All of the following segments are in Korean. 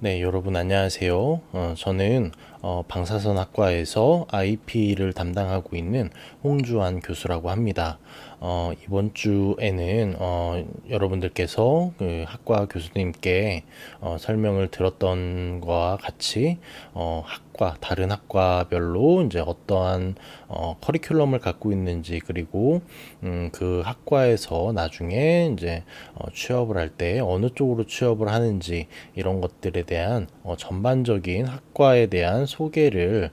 네, 여러분 안녕하세요. 저는 방사선학과에서 IP를 담당하고 있는 홍주환 교수라고 합니다. 이번 주에는 여러분들께서 그 학과 교수님께 설명을 들었던 거와 같이 다른 학과별로 이제 어떠한 커리큘럼을 갖고 있는지, 그리고 그 학과에서 나중에 이제 취업을 할 때 어느 쪽으로 취업을 하는지, 이런 것들에 대한 전반적인 학과에 대한 소개를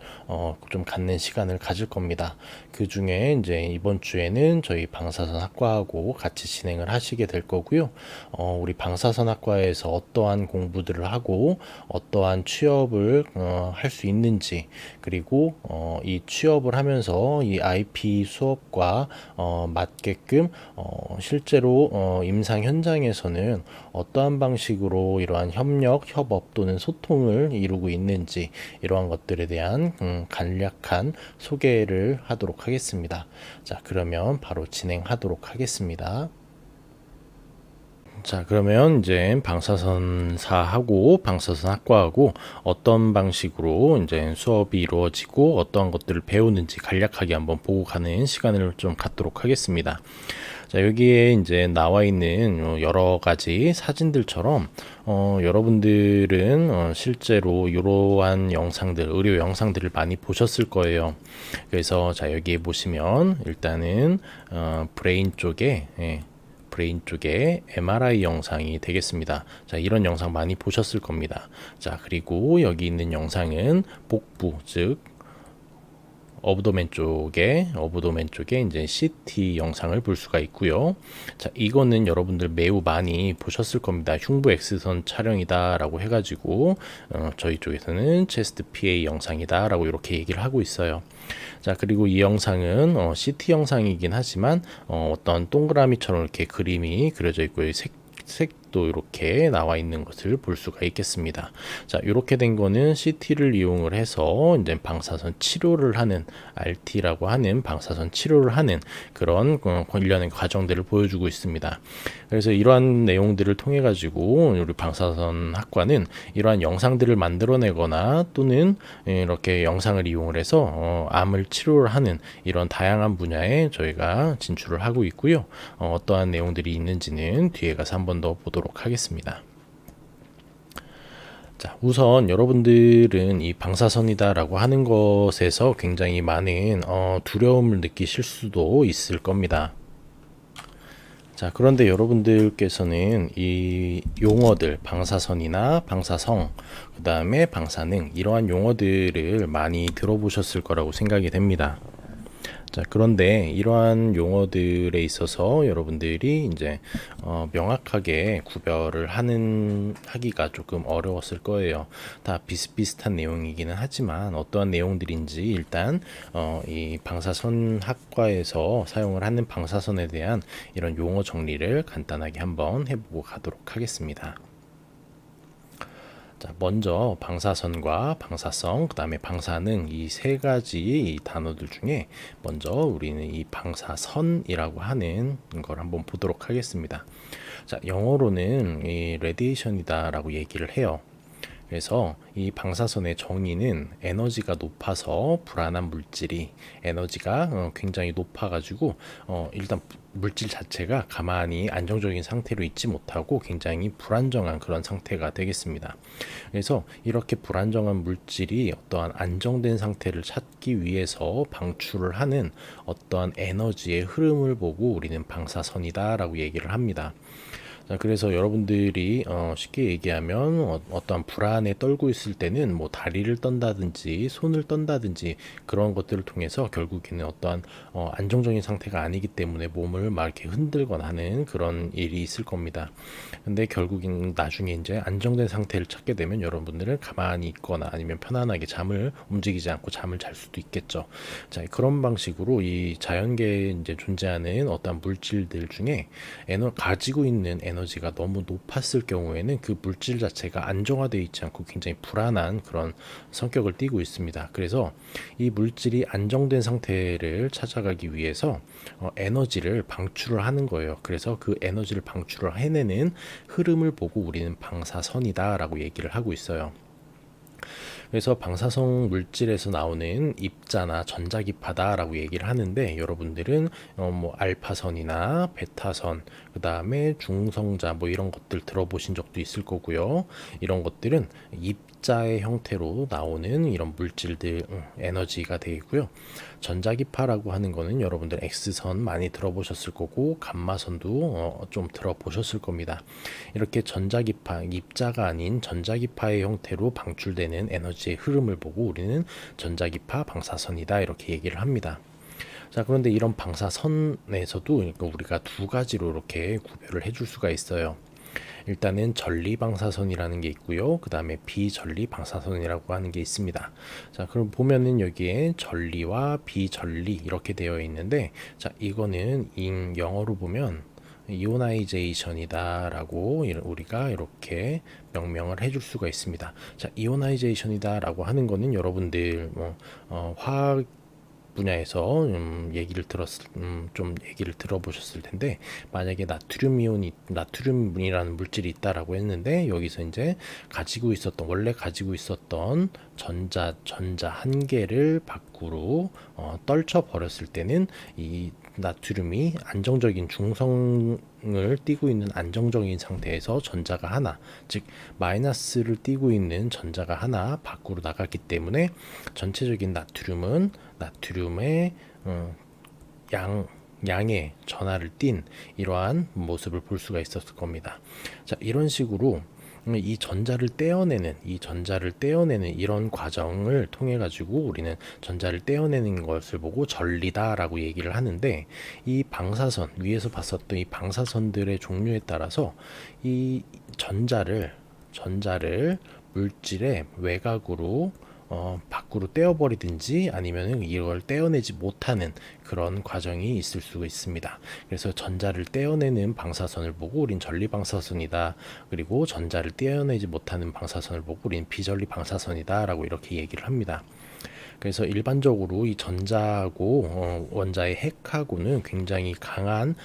좀 갖는 시간을 가질 겁니다. 그 중에 이제 이번 주에는 저희 방사선 학과하고 같이 진행을 하시게 될 거고요. 우리 방사선 학과에서 어떠한 공부들을 하고 어떠한 취업을 할 수 있는지, 그리고 이 취업을 하면서 이 IP 수업과 맞게끔 실제로 임상 현장에서는 어떠한 방식으로 이러한 협업 또는 소통을 이루고 있는지, 이러한 것들에 대한 간략한 소개를 하도록 하겠습니다. 자, 그러면 바로 진행하도록 하겠습니다. 자, 그러면 이제 방사선사하고 방사선학과하고 어떤 방식으로 이제 수업이 이루어지고 어떠한 것들을 배우는지 간략하게 한번 보고 가는 시간을 좀 갖도록 하겠습니다. 자, 여기에 이제 나와 있는 여러 가지 사진들처럼 여러분들은 실제로 이러한 영상들, 의료 영상들을 많이 보셨을 거예요. 그래서 자, 여기에 보시면 일단은 브레인 쪽에 MRI 영상이 되겠습니다. 자, 이런 영상 많이 보셨을 겁니다. 자, 그리고 여기 있는 영상은 복부, 즉 어브도멘 쪽에 이제 CT 영상을 볼 수가 있고요. 자, 이거는 여러분들 매우 많이 보셨을 겁니다. 흉부 X선 촬영이다라고 해가지고 저희 쪽에서는 체스트 PA 영상이다라고 이렇게 얘기를 하고 있어요. 자, 그리고 이 영상은 CT 영상이긴 하지만 어떤 동그라미처럼 이렇게 그림이 그려져 있고요. 색도 이렇게 나와 있는 것을 볼 수가 있겠습니다. 자, 이렇게 된 거는 CT를 이용을 해서 이제 방사선 치료를 하는, RT라고 하는 방사선 치료를 하는 그런 관련된 과정들을 보여주고 있습니다. 그래서 이러한 내용들을 통해 가지고 우리 방사선 학과는 이러한 영상들을 만들어내거나 또는 이렇게 영상을 이용을 해서 암을 치료를 하는 이런 다양한 분야에 저희가 진출을 하고 있고요. 어떠한 내용들이 있는지는 뒤에 가서 한번 더 보도록 하겠습니다. 자, 우선 여러분들은 이 방사선이다라고 하는 것에서 굉장히 많은 두려움을 느끼실 수도 있을 겁니다. 자, 그런데 여러분들께서는 이 용어들, 방사선이나 방사성, 그 다음에 방사능, 이러한 용어들을 많이 들어보셨을 거라고 생각이 됩니다. 자, 그런데 이러한 용어들에 있어서 여러분들이 이제 명확하게 구별을 하기가 조금 어려웠을 거예요. 다 비슷비슷한 내용이기는 하지만 어떠한 내용들인지 일단 이 방사선 학과에서 사용을 하는 방사선에 대한 이런 용어 정리를 간단하게 한번 해보고 가도록 하겠습니다. 자, 먼저 방사선과 방사성, 그 다음에 방사능, 이 세 가지 단어들 중에 먼저 우리는 이 방사선이라고 하는 걸 한번 보도록 하겠습니다. 자, 영어로는 이 레디에이션이다 라고 얘기를 해요. 그래서 이 방사선의 정의는 에너지가 높아서 불안한 물질이, 에너지가 굉장히 높아가지고 일단 물질 자체가 가만히 안정적인 상태로 있지 못하고 굉장히 불안정한 그런 상태가 되겠습니다. 그래서 이렇게 불안정한 물질이 어떠한 안정된 상태를 찾기 위해서 방출을 하는 어떠한 에너지의 흐름을 보고 우리는 방사선이다 라고 얘기를 합니다. 자, 그래서 여러분들이 쉽게 얘기하면 어떠한 불안에 떨고 있을 때는 뭐 다리를 떤다든지 손을 떤다든지 그런 것들을 통해서 결국에는 어떠한 안정적인 상태가 아니기 때문에 몸을 막 이렇게 흔들거나 하는 그런 일이 있을 겁니다. 근데 결국엔 나중에 이제 안정된 상태를 찾게 되면 여러분들은 가만히 있거나 아니면 편안하게 움직이지 않고 잠을 잘 수도 있겠죠. 자, 그런 방식으로 이 자연계에 이제 존재하는 어떤 물질들 중에 가지고 있는 에너지가 너무 높았을 경우에는 그 물질 자체가 안정화되어 있지 않고 굉장히 불안한 그런 성격을 띠고 있습니다. 그래서 이 물질이 안정된 상태를 찾아가기 위해서 에너지를 방출을 하는 거예요. 그래서 그 에너지를 방출을 해내는 흐름을 보고 우리는 방사선이다라고 얘기를 하고 있어요. 그래서 방사성 물질에서 나오는 입자나 전자기파다라고 얘기를 하는데, 여러분들은 뭐 알파선이나 베타선, 그 다음에 중성자 뭐 이런 것들 들어보신 적도 있을 거고요. 이런 것들은 입자의 형태로 나오는 이런 물질들, 에너지가 되겠고요. 전자기파라고 하는 거는 여러분들 X선 많이 들어보셨을 거고, 감마선도 좀 들어보셨을 겁니다. 이렇게 전자기파, 입자가 아닌 전자기파의 형태로 방출되는 에너지의 흐름을 보고 우리는 전자기파 방사선이다 이렇게 얘기를 합니다. 자, 그런데 이런 방사선에서도 그러니까 우리가 두 가지로 이렇게 구별을 해줄 수가 있어요. 일단은 전리 방사선이라는 게 있고요. 그 다음에 비전리 방사선이라고 하는 게 있습니다. 자, 그럼 보면은 여기에 전리와 비전리 이렇게 되어 있는데, 자, 이거는 영어로 보면 이오나이제이션이다 라고 우리가 이렇게 명명을 해줄 수가 있습니다. 자, 이오나이제이션이다 라고 하는 거는 여러분들 화학 분야에서 좀 얘기를 들어보셨을 텐데, 만약에 나트륨이라는 물질이 있다라고 했는데, 여기서 이제 원래 가지고 있었던 전자 한 개를 밖으로 떨쳐 버렸을 때는 이 나트륨이 안정적인 중성을 띠고 있는 안정적인 상태에서 전자가 하나, 즉 마이너스를 띠고 있는 전자가 하나 밖으로 나갔기 때문에 전체적인 나트륨의 양의 전하를 띤 이러한 모습을 볼 수가 있었을 겁니다. 자, 이런 식으로 이 전자를 떼어내는 이런 과정을 통해 가지고 우리는 전자를 떼어내는 것을 보고 전리다라고 얘기를 하는데, 이 방사선 위에서 봤었던 이 방사선들의 종류에 따라서 이 전자를 물질의 외곽으로 밖으로 떼어버리든지 아니면 이걸 떼어내지 못하는 그런 과정이 있을 수 있습니다. 그래서 전자를 떼어내는 방사선을 보고 우린 전리 방사선이다, 그리고 전자를 떼어내지 못하는 방사선을 보고 우린 비전리 방사선이다 라고 이렇게 얘기를 합니다. 그래서 일반적으로 이 전자하고 원자의 핵하고는 굉장히 강한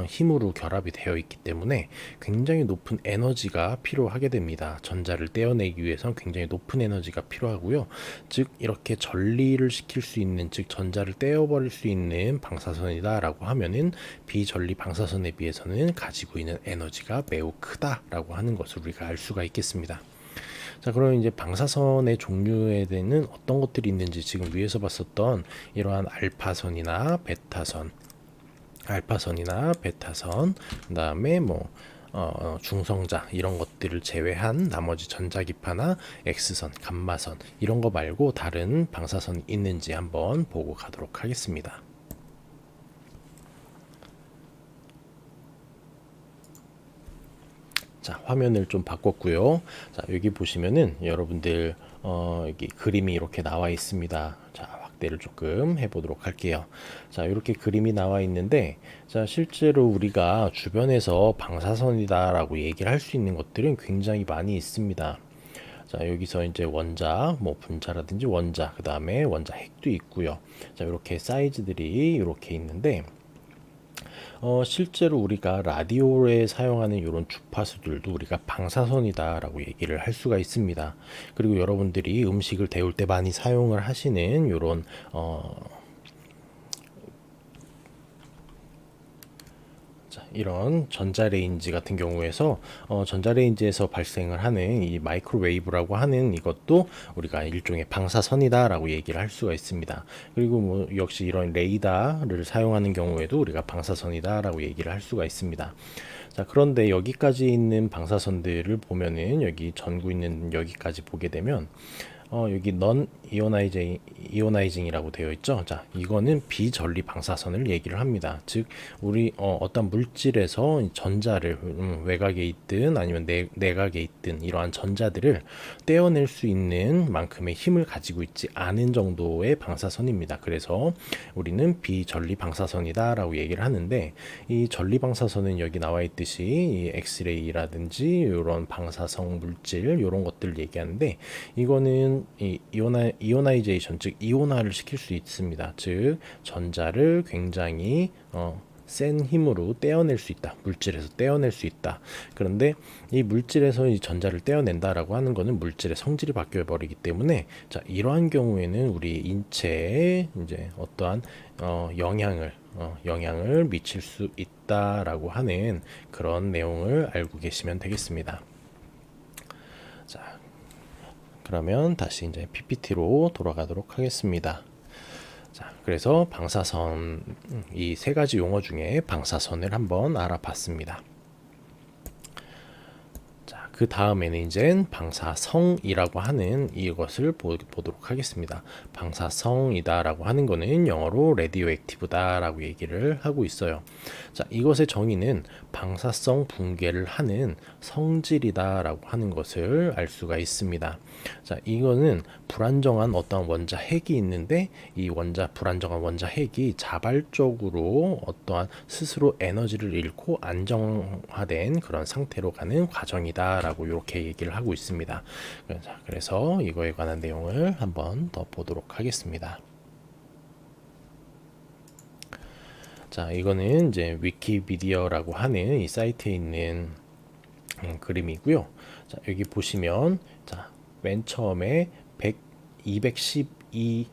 힘으로 결합이 되어 있기 때문에 굉장히 높은 에너지가 필요하게 됩니다. 전자를 떼어내기 위해서는 굉장히 높은 에너지가 필요하고요. 즉 이렇게 전리를 시킬 수 있는, 즉 전자를 떼어버릴 수 있는 방사선이다라고 하면은 비전리 방사선에 비해서는 가지고 있는 에너지가 매우 크다라고 하는 것을 우리가 알 수가 있겠습니다. 자, 그럼 이제 방사선의 종류에 대한 어떤 것들이 있는지 지금 위에서 봤었던 이러한 알파선이나 베타선, 그다음에 뭐 중성자 이런 것들을 제외한 나머지 전자기파나 X선, 감마선 이런 거 말고 다른 방사선이 있는지 한번 보고 가도록 하겠습니다. 자, 화면을 좀 바꿨고요. 자, 여기 보시면은 여러분들 여기 그림이 이렇게 나와 있습니다. 자, 확대를 조금 해보도록 할게요. 자, 이렇게 그림이 나와 있는데, 자, 실제로 우리가 주변에서 방사선이다라고 얘기를 할 수 있는 것들은 굉장히 많이 있습니다. 자, 여기서 이제 원자, 뭐 분자라든지 원자, 그 다음에 원자 핵도 있고요. 자, 이렇게 사이즈들이 이렇게 있는데, 실제로 우리가 라디오에 사용하는 이런 주파수들도 우리가 방사선이다라고 얘기를 할 수가 있습니다. 그리고 여러분들이 음식을 데울 때 많이 사용을 하시는 이런 이런 전자레인지 같은 경우에서 전자레인지에서 발생을 하는 이 마이크로웨이브라고 하는 이것도 우리가 일종의 방사선이다라고 얘기를 할 수가 있습니다. 그리고 뭐 역시 이런 레이더를 사용하는 경우에도 우리가 방사선이다라고 얘기를 할 수가 있습니다. 자, 그런데 여기까지 있는 방사선들을 보면은 여기 전구 있는 여기까지 보게 되면 여기 넌 이오나이징이라고 되어 있죠. 자, 이거는 비전리 방사선을 얘기를 합니다. 즉, 우리 어떤 물질에서 전자를 외곽에 있든 아니면 내각에 있든 이러한 전자들을 떼어낼 수 있는 만큼의 힘을 가지고 있지 않은 정도의 방사선입니다. 그래서 우리는 비전리 방사선이다라고 얘기를 하는데, 이 전리 방사선은 여기 나와 있듯이 이 엑스레이라든지 이런 방사성 물질 이런 것들 얘기하는데, 이거는 이 이오나이제이션, 즉 이온화를 시킬 수 있습니다. 즉 전자를 굉장히 센 힘으로 떼어낼 수 있다. 물질에서 떼어낼 수 있다. 그런데 이 물질에서 이 전자를 떼어낸다라고 하는 것은 물질의 성질이 바뀌어 버리기 때문에, 자, 이러한 경우에는 우리 인체에 이제 어떠한 영향을 미칠 수 있다라고 하는 그런 내용을 알고 계시면 되겠습니다. 자, 그러면 다시 이제 PPT로 돌아가도록 하겠습니다. 자, 그래서 방사선, 이 세 가지 용어 중에 방사선을 한번 알아봤습니다. 자, 그 다음에는 이제 방사성이라고 하는 이것을 보도록 하겠습니다. 방사성이다라고 하는 거는 영어로 레디오액티브다라고 얘기를 하고 있어요. 자, 이것의 정의는 방사성 붕괴를 하는 성질이다라고 하는 것을 알 수가 있습니다. 자, 이거는 불안정한 어떤 원자 핵이 있는데, 이 불안정한 원자 핵이 자발적으로 어떠한 스스로 에너지를 잃고 안정화된 그런 상태로 가는 과정이다라고 이렇게 얘기를 하고 있습니다. 그래서 이거에 관한 내용을 한번 더 보도록 하겠습니다. 자, 이거는 이제 위키미디어라고 하는 이 사이트에 있는 그림이고요. 자, 여기 보시면, 자, 맨 처음에 212의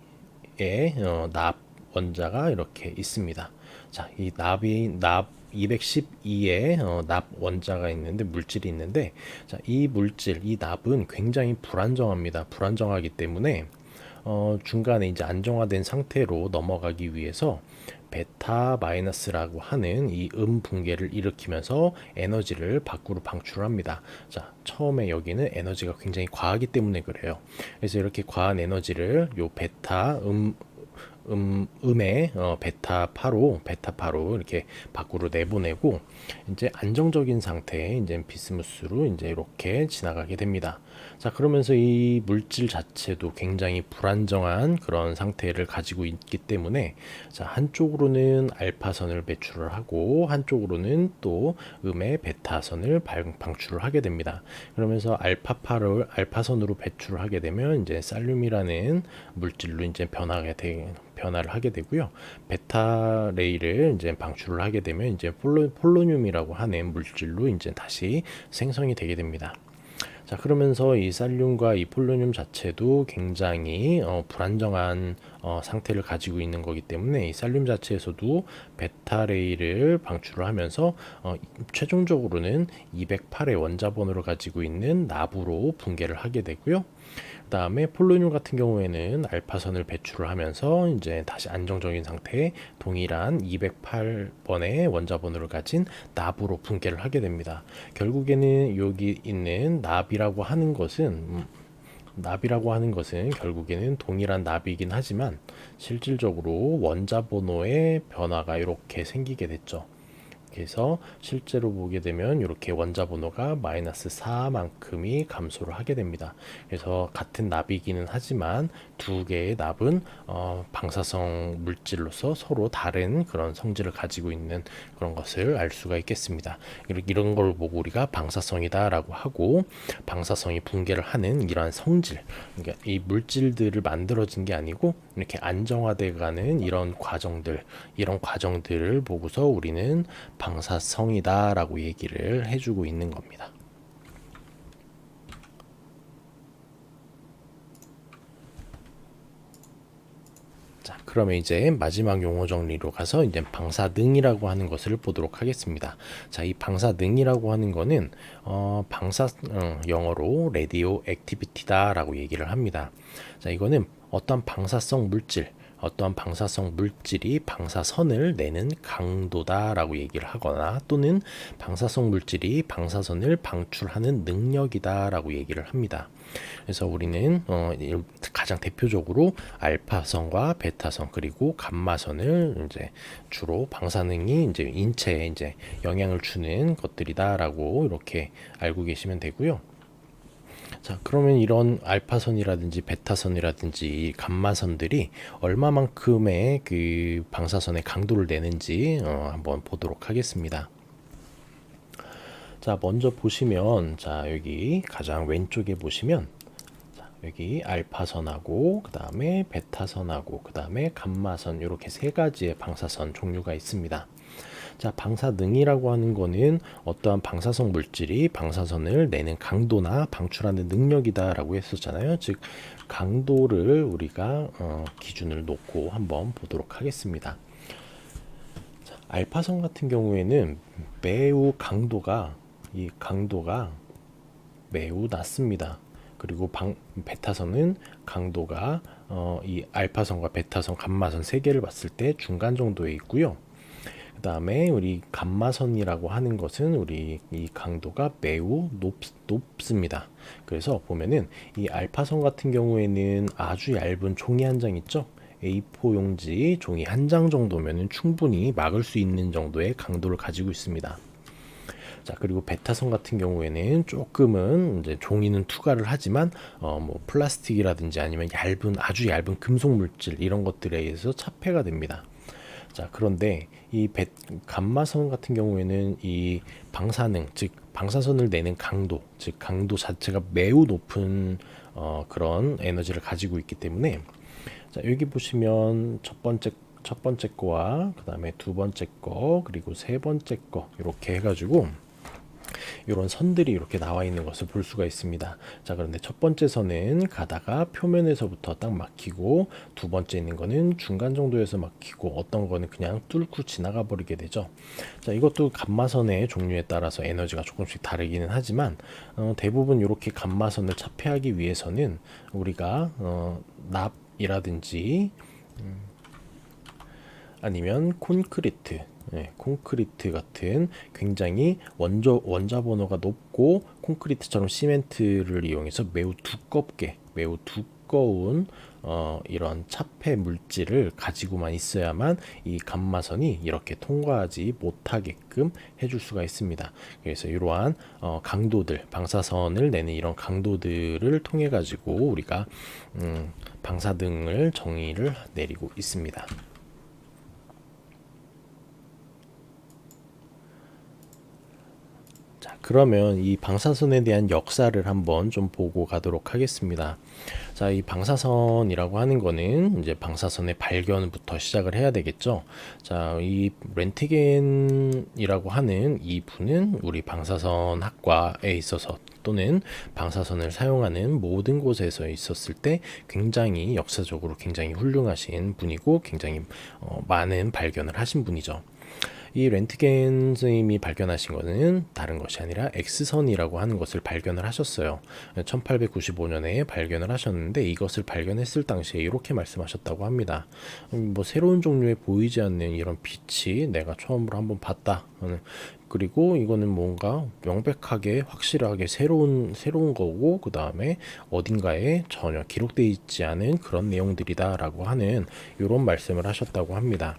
납 원자가 이렇게 있습니다. 자, 이 납 212의 납 원자가 있는데, 물질이 있는데, 자, 이 납은 굉장히 불안정합니다. 불안정하기 때문에 중간에 이제 안정화된 상태로 넘어가기 위해서 베타 마이너스라고 하는 이 붕괴를 일으키면서 에너지를 밖으로 방출합니다. 자, 처음에 여기는 에너지가 굉장히 과하기 때문에 그래요. 그래서 이렇게 과한 에너지를 요 베타 음의 베타파로 이렇게 밖으로 내보내고, 이제 안정적인 상태에 이제 비스무스로 이제 이렇게 지나가게 됩니다. 자, 그러면서 이 물질 자체도 굉장히 불안정한 그런 상태를 가지고 있기 때문에, 자, 한쪽으로는 알파선을 배출을 하고 한쪽으로는 또 음의 베타선을 방출을 하게 됩니다. 그러면서 알파선으로 배출을 하게 되면 이제 살륨이라는 물질로 이제 변화를 하게 되고요. 베타 레이를 이제 방출을 하게 되면 이제 폴로늄이라고 하는 물질로 이제 다시 생성이 되게 됩니다. 자, 그러면서 이 살륨과 이 폴로늄 자체도 굉장히 불안정한 상태를 가지고 있는 거기 때문에, 이 살륨 자체에서도 베타레이를 방출을 하면서 최종적으로는 208의 원자번호를 가지고 있는 납으로 붕괴를 하게 되고요. 그 다음에 폴로늄 같은 경우에는 알파선을 배출을 하면서 이제 다시 안정적인 상태에 동일한 208번의 원자번호를 가진 납으로 붕괴를 하게 됩니다. 결국에는 여기 있는 납이라고 하는 것은 결국에는 동일한 납이긴 하지만 실질적으로 원자번호의 변화가 이렇게 생기게 됐죠. 그래서 실제로 보게 되면 이렇게 원자 번호가 -4만큼이 감소를 하게 됩니다. 그래서 같은 납이기는 하지만 두 개의 납은 방사성 물질로서 서로 다른 그런 성질을 가지고 있는 그런 것을 알 수가 있겠습니다. 이런 걸 보고 우리가 방사성이다라고 하고, 방사성이 붕괴를 하는 이러한 성질, 그러니까 이 물질들을 만들어진 게 아니고 이렇게 안정화돼가는 이런 과정들을 보고서 우리는 방사성이다라고 얘기를 해주고 있는 겁니다. 자, 그러면 이제 마지막 용어 정리로 가서 이제 방사능이라고 하는 것을 보도록 하겠습니다. 자, 이 방사능이라고 하는 거는 영어로 레디오 액티비티다라고 얘기를 합니다. 자, 이거는 어떤 방사성 물질, 어떠한 방사성 물질이 방사선을 내는 강도다라고 얘기를 하거나 또는 방사성 물질이 방사선을 방출하는 능력이다라고 얘기를 합니다. 그래서 우리는 가장 대표적으로 알파선과 베타선 그리고 감마선을 이제 주로 방사능이 이제 인체에 이제 영향을 주는 것들이다라고 이렇게 알고 계시면 되고요. 자, 그러면 이런 알파선이라든지 베타선이라든지 감마선들이 얼마만큼의 그 방사선의 강도를 내는지 한번 보도록 하겠습니다. 자, 먼저 보시면, 자, 여기 가장 왼쪽에 보시면, 자, 여기 알파선하고, 그 다음에 베타선하고, 그 다음에 감마선, 이렇게 세 가지의 방사선 종류가 있습니다. 자, 방사능이라고 하는 거는 어떠한 방사성 물질이 방사선을 내는 강도나 방출하는 능력이다라고 했었잖아요. 즉, 강도를 우리가 기준을 놓고 한번 보도록 하겠습니다. 자, 알파선 같은 경우에는 매우 강도가 매우 낮습니다. 그리고 베타선은 강도가 이 알파선과 베타선, 감마선 세 개를 봤을 때 중간 정도에 있고요. 그 다음에 우리 감마선이라고 하는 것은 우리 이 강도가 매우 높습니다. 그래서 보면은 이 알파선 같은 경우에는 아주 얇은 종이 한 장 있죠? A4 용지 종이 한 장 정도면은 충분히 막을 수 있는 정도의 강도를 가지고 있습니다. 자, 그리고 베타선 같은 경우에는 조금은 이제 종이는 투과를 하지만 뭐 플라스틱이라든지 아니면 아주 얇은 금속 물질 이런 것들에 의해서 차폐가 됩니다. 자, 그런데 이 감마선 같은 경우에는 이 방사능, 즉 방사선을 내는 강도, 즉 강도 자체가 매우 높은 그런 에너지를 가지고 있기 때문에, 자, 여기 보시면 첫 번째 거와 그 다음에 두 번째 거 그리고 세 번째 거 이렇게 해가지고 이런 선들이 이렇게 나와 있는 것을 볼 수가 있습니다. 자, 그런데 첫 번째 선은 가다가 표면에서부터 딱 막히고, 두 번째 있는 거는 중간 정도에서 막히고, 어떤 거는 그냥 뚫고 지나가 버리게 되죠. 자, 이것도 감마선의 종류에 따라서 에너지가 조금씩 다르기는 하지만 대부분 이렇게 감마선을 차폐하기 위해서는 우리가 납이라든지 아니면 콘크리트 같은 굉장히 원자 번호가 높고 콘크리트처럼 시멘트를 이용해서 매우 두꺼운 이런 차폐 물질을 가지고만 있어야만 이 감마선이 이렇게 통과하지 못하게끔 해줄 수가 있습니다. 그래서 이러한 강도들, 방사선을 내는 이런 강도들을 통해 가지고 우리가 방사등을 정의를 내리고 있습니다. 그러면 이 방사선에 대한 역사를 한번 좀 보고 가도록 하겠습니다. 자, 이 방사선이라고 하는 거는 이제 방사선의 발견부터 시작을 해야 되겠죠. 자, 이 렌트겐이라고 하는 이 분은 우리 방사선 학과에 있어서 또는 방사선을 사용하는 모든 곳에서 있었을 때 굉장히 역사적으로 굉장히 훌륭하신 분이고 굉장히 많은 발견을 하신 분이죠. 이 렌트겐 선생님이 발견하신 것은 다른 것이 아니라 X선이라고 하는 것을 발견을 하셨어요. 1895년에 발견을 하셨는데 이것을 발견했을 당시에 이렇게 말씀하셨다고 합니다. 뭐 새로운 종류의 보이지 않는 이런 빛이 내가 처음으로 한번 봤다. 그리고 이거는 뭔가 명백하게 확실하게 새로운 거고 그 다음에 어딘가에 전혀 기록되어 있지 않은 그런 내용들이다라고 하는 이런 말씀을 하셨다고 합니다.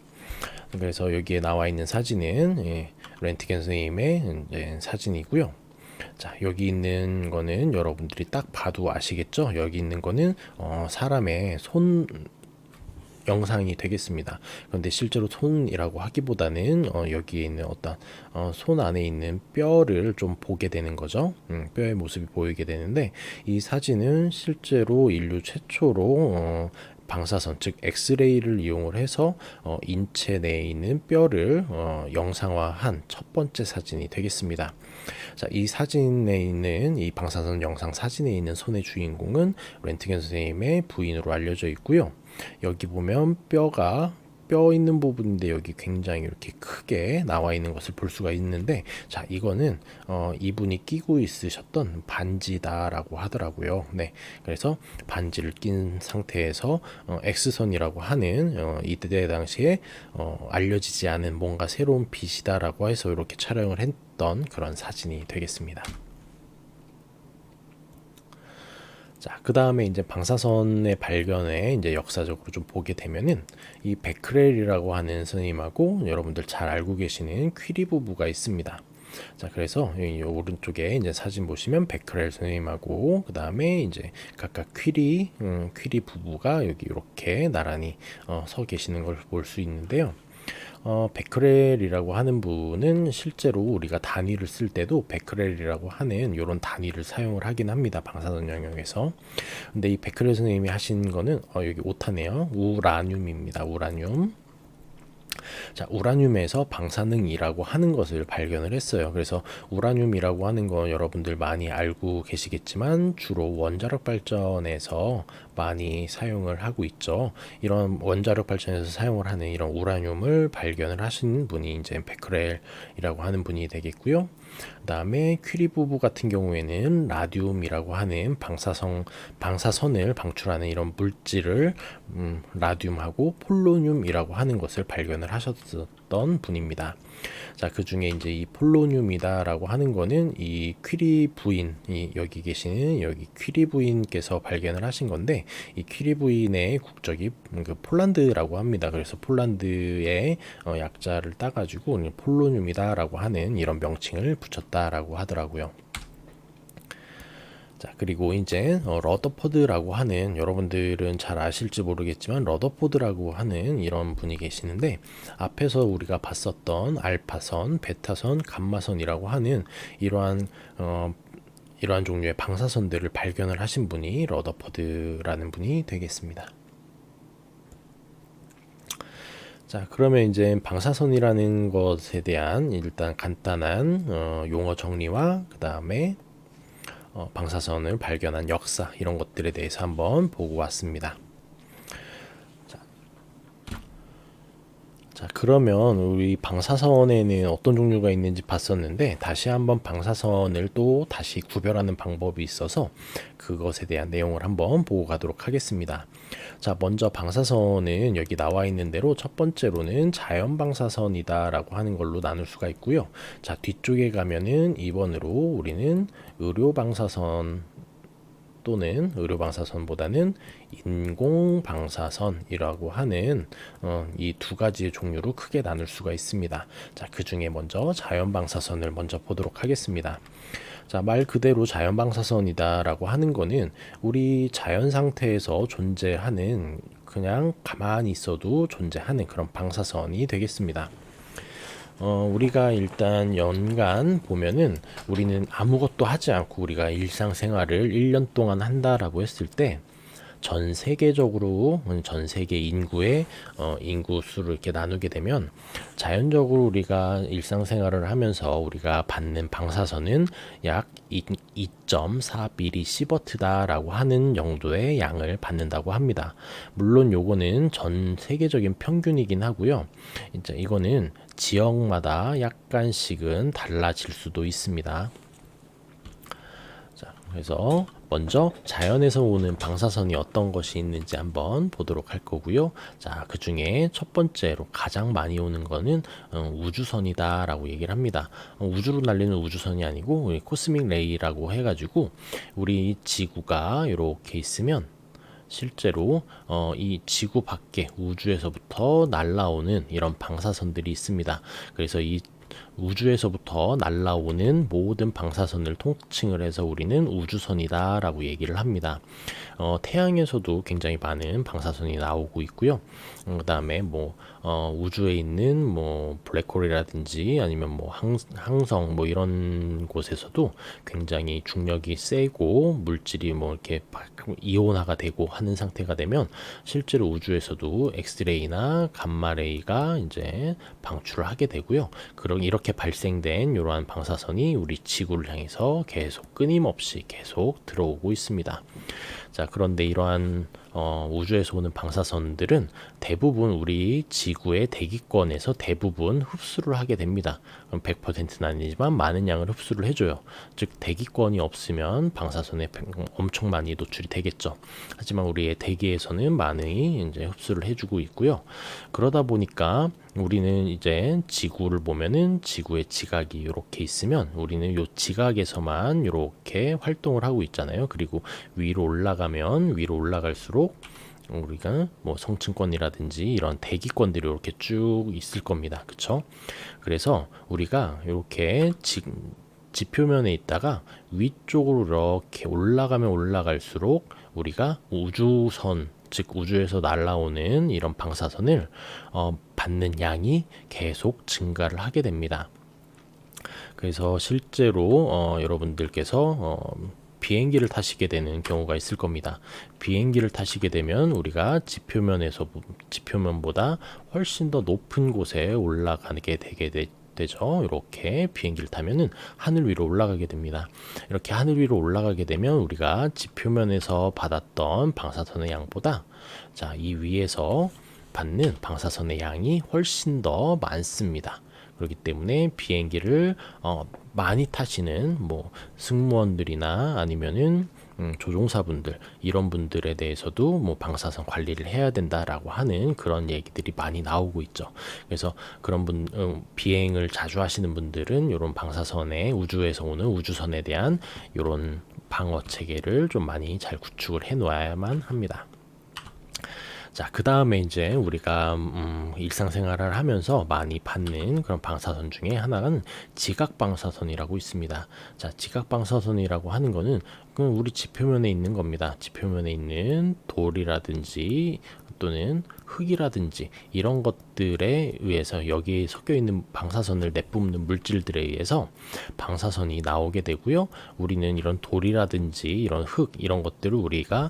그래서 여기에 나와 있는 사진은 렌트겐 선생님의 사진이고요. 자, 여기 있는 거는 여러분들이 딱 봐도 아시겠죠? 여기 있는 거는 사람의 손 영상이 되겠습니다. 그런데 실제로 손이라고 하기보다는 여기에 있는 어떤 손 안에 있는 뼈를 좀 보게 되는 거죠. 뼈의 모습이 보이게 되는데 이 사진은 실제로 인류 최초로 방사선 즉 엑스레이를 이용을 해서 인체 내에 있는 뼈를 영상화한 첫 번째 사진이 되겠습니다. 자, 이 사진에 있는 이 방사선 영상 사진에 있는 손의 주인공은 렌트겐 선생님의 부인으로 알려져 있고요. 여기 보면 뼈가 뼈 있는 부분인데 여기 굉장히 이렇게 크게 나와 있는 것을 볼 수가 있는데, 자, 이거는 이분이 끼고 있으셨던 반지다라고 하더라고요. 네, 그래서 반지를 낀 상태에서 X선이라고 하는 이때 당시에 알려지지 않은 뭔가 새로운 빛이다라고 해서 이렇게 촬영을 했던 그런 사진이 되겠습니다. 자, 그 다음에 이제 방사선의 발견에 이제 역사적으로 좀 보게 되면은 이 베크렐이라고 하는 스님하고 여러분들 잘 알고 계시는 퀴리 부부가 있습니다. 자, 그래서 이 오른쪽에 이제 사진 보시면 베크렐 스님하고 그 다음에 이제 각각 퀴리 부부가 여기 이렇게 나란히 서 계시는 걸 볼 수 있는데요. 베크렐이라고 하는 분은 실제로 우리가 단위를 쓸 때도 베크렐이라고 하는 이런 단위를 사용을 하긴 합니다. 방사선 영역에서. 근데 이 베크렐 선생님이 하신 거는 여기 오타네요. 우라늄입니다. 우라늄. 자, 우라늄에서 방사능이라고 하는 것을 발견을 했어요. 그래서 우라늄이라고 하는 건 여러분들 많이 알고 계시겠지만 주로 원자력 발전에서 많이 사용을 하고 있죠. 이런 원자력 발전에서 사용을 하는 이런 우라늄을 발견을 하신 분이 이제 베크렐이라고 하는 분이 되겠고요. 그다음에 퀴리 부부 같은 경우에는 라듐이라고 하는 방사선을 방출하는 이런 물질을 라듐하고 폴로늄이라고 하는 것을 발견을 하셨던 분입니다. 자, 그 중에 이제 이 폴로늄이다라고 하는 거는 이 퀴리 부인이 여기 계시는 여기 퀴리 부인께서 발견을 하신 건데, 이 퀴리 부인의 국적이 그 폴란드라고 합니다. 그래서 폴란드의 약자를 따가지고 폴로늄이다라고 하는 이런 명칭을 붙였다라고 하더라고요. 자, 그리고 이제 러더포드라고 하는, 여러분들은 잘 아실지 모르겠지만 러더포드라고 하는 이런 분이 계시는데, 앞에서 우리가 봤었던 알파선, 베타선, 감마선이라고 하는 이러한 종류의 방사선들을 발견을 하신 분이 러더포드라는 분이 되겠습니다. 자, 그러면 이제 방사선이라는 것에 대한 일단 간단한 용어 정리와 그 다음에 방사선을 발견한 역사, 이런 것들에 대해서 한번 보고 왔습니다. 자, 그러면 우리 방사선에는 어떤 종류가 있는지 봤었는데, 다시 한번 방사선을 또 다시 구별하는 방법이 있어서 그것에 대한 내용을 한번 보고 가도록 하겠습니다. 자, 먼저 방사선은 여기 나와 있는 대로 첫 번째로는 자연 방사선이다 라고 하는 걸로 나눌 수가 있고요. 자, 뒤쪽에 가면은 2번으로 우리는 의료 방사선 또는 의료 방사선보다는 인공 방사선이라고 하는 이 두 가지의 종류로 크게 나눌 수가 있습니다. 자, 그 중에 먼저 자연 방사선을 먼저 보도록 하겠습니다. 자, 말 그대로 자연 방사선이다라고 하는 거는 우리 자연 상태에서 존재하는, 그냥 가만히 있어도 존재하는 그런 방사선이 되겠습니다. 우리가 일단 연간 보면은 우리는 아무것도 하지 않고 우리가 일상생활을 1년 동안 한다라고 했을 때 전 세계적으로, 전 세계 인구의 인구 수를 이렇게 나누게 되면 자연적으로 우리가 일상생활을 하면서 우리가 받는 방사선은 약 2.4mSv다라고 하는 정도의 양을 받는다고 합니다. 물론 요거는 전 세계적인 평균이긴 하고요. 이제 이거는 지역마다 약간씩은 달라질 수도 있습니다. 자, 그래서 먼저 자연에서 오는 방사선이 어떤 것이 있는지 한번 보도록 할 거고요. 자, 그 중에 첫 번째로 가장 많이 오는 거는 우주선이다 라고 얘기를 합니다. 우주로 날리는 우주선이 아니고 우리 코스믹 레이라고 해가지고 우리 지구가 이렇게 있으면 실제로 이 지구 밖에 우주에서부터 날라오는 이런 방사선들이 있습니다. 그래서 이 우주에서부터 날라오는 모든 방사선을 통칭을 해서 우리는 우주선이다 라고 얘기를 합니다. 태양에서도 굉장히 많은 방사선이 나오고 있고요. 그 다음에 우주에 있는 블랙홀이라든지 아니면 항성 이런 곳에서도 굉장히 중력이 세고 물질이 이렇게 이온화가 되고 하는 상태가 되면 실제로 우주에서도 엑스레이나 감마레이가 이제 방출을 하게 되고요. 이렇게 발생된 이러한 방사선이 우리 지구를 향해서 계속 끊임없이 계속 들어오고 있습니다. 자, 그런데 이러한 우주에서 오는 방사선들은 대부분 우리 지구의 대기권에서 대부분 흡수를 하게 됩니다. 그럼 100%는 아니지만 많은 양을 흡수를 해줘요. 즉 대기권이 없으면 방사선에 엄청 많이 노출이 되겠죠. 하지만 우리의 대기에서는 많이 이제 흡수를 해주고 있고요. 그러다 보니까 우리는 이제 지구를 보면은 지구의 지각이 이렇게 있으면 우리는 요 지각에서만 이렇게 활동을 하고 있잖아요. 그리고 위로 올라가면 위로 올라갈수록 우리가 뭐 성층권이라든지 이런 대기권들이 이렇게 쭉 있을 겁니다. 그쵸? 그래서 우리가 이렇게 지표면에 있다가 위쪽으로 이렇게 올라가면 올라갈수록 우리가 우주선, 즉 우주에서 날아오는 이런 방사선을 받는 양이 계속 증가를 하게 됩니다. 그래서 실제로 여러분들께서 비행기를 타시게 되는 경우가 있을 겁니다. 비행기를 타시게 되면 우리가 지표면보다 훨씬 더 높은 곳에 올라가게 되죠. 이렇게 비행기를 타면은 하늘 위로 올라가게 됩니다. 이렇게 하늘 위로 올라가게 되면 우리가 지표면에서 받았던 방사선의 양보다 이 위에서 받는 방사선의 양이 훨씬 더 많습니다. 그렇기 때문에 비행기를 많이 타시는 뭐 승무원들이나 아니면은 조종사분들 이런 분들에 대해서도 뭐 방사선 관리를 해야 된다라고 하는 그런 얘기들이 많이 나오고 있죠. 그래서 그런 비행을 자주 하시는 분들은 이런 방사선에 우주에서 오는 우주선에 대한 이런 방어 체계를 좀 많이 잘 구축을 해 놓아야만 합니다. 자, 그 다음에 이제 우리가 일상생활을 하면서 많이 받는 그런 방사선 중에 하나는 지각방사선이라고 있습니다. 자, 지각방사선이라고 하는 거는 우리 지표면에 있는 겁니다. 지표면에 있는 돌이라든지 또는 흙이라든지 이런 것들에 의해서 여기에 섞여 있는 방사선을 내뿜는 물질들에 의해서 방사선이 나오게 되고요. 우리는 이런 돌이라든지 이런 흙 이런 것들을 우리가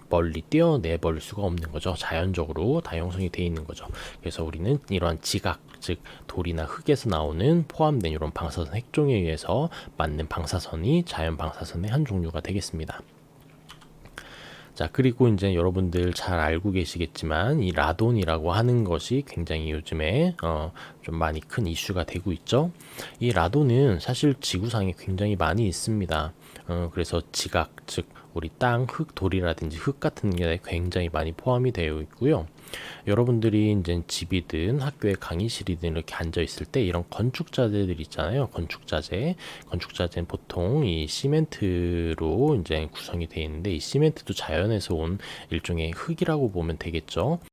멀리 떼어내 버릴 수가 없는 거죠. 자연적으로 다 형성이 되어 있는 거죠. 그래서 우리는 이러한 지각, 즉 돌이나 흙에서 나오는 포함된 이런 방사선 핵종에 의해서 맞는 방사선이 자연 방사선의 한 종류가 되겠습니다. 자, 그리고 이제 여러분들 잘 알고 계시겠지만 이 라돈이라고 하는 것이 굉장히 요즘에 좀 많이 큰 이슈가 되고 있죠. 이 라돈은 사실 지구상에 굉장히 많이 있습니다. 그래서 지각, 즉 우리 땅, 흙, 돌이라든지 흙 같은 게 굉장히 많이 포함이 되어 있고요. 여러분들이 이제 집이든 학교에 강의실이든 이렇게 앉아 있을 때 이런 건축자재들 있잖아요. 건축자재는 보통 이 시멘트로 이제 구성이 되어 있는데 이 시멘트도 자연에서 온 일종의 흙이라고 보면 되겠죠.